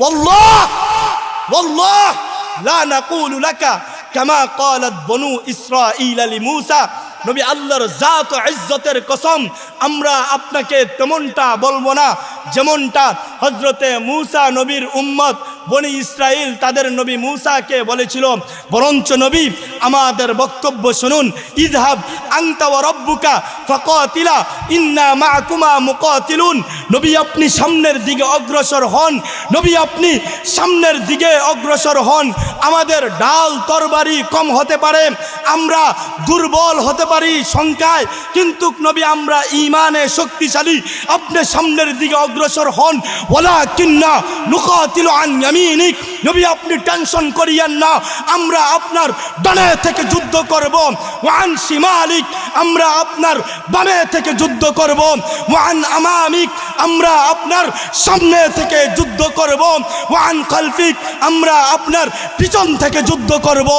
ওয়াল্লাহ ওয়াল্লাহ লা নাকুলু লাকা কামা ক্বালাত বনু ইসরাঈল লিমূসা। নবী আল্লাহর জাত ও ইজ্জতের কসম, আমরা আপনাকে তেমনটা বলবো না যেমনটা হযরতে মূসা নবীর উম্মত বনি ইসরাইল তাদের নবী মূসাকে বলেছিল। বরঞ্চ নবী আমাদের বক্তব্য শুনুন। ইযহাব আনতা ওয়া রাব্বুকা ফাকাতিলা ইন্না মাআকুমা মুকাতিলুন। নবী আপনি সামনের দিকে অগ্রসর হন, নবী আপনি সামনের দিকে অগ্রসর হন। আমাদের ঢাল তরবারি কম হতে পারে, আমরা দুর্বল হতে পারি সংখ্যায়, কিন্তু নবী আমরা ঈমানে শক্তিশালী। আপনি সামনের দিকে অগ্রসর হন। ওয়ালাকিন্না নুকাতিলু আন ইয়ামিনিক। নবী আপনি টেনশন করিয়েন না, আমরা আপনার ডানে থেকে যুদ্ধ করব। ওয়ান শিমালিক, আমরা আপনার বামে থেকে যুদ্ধ করব। ওয়ান আমামিক, আমরা আপনার সামনে থেকে যুদ্ধ করব। ওয়ান খালফিক, আমরা আপনার পিছন থেকে যুদ্ধ করব।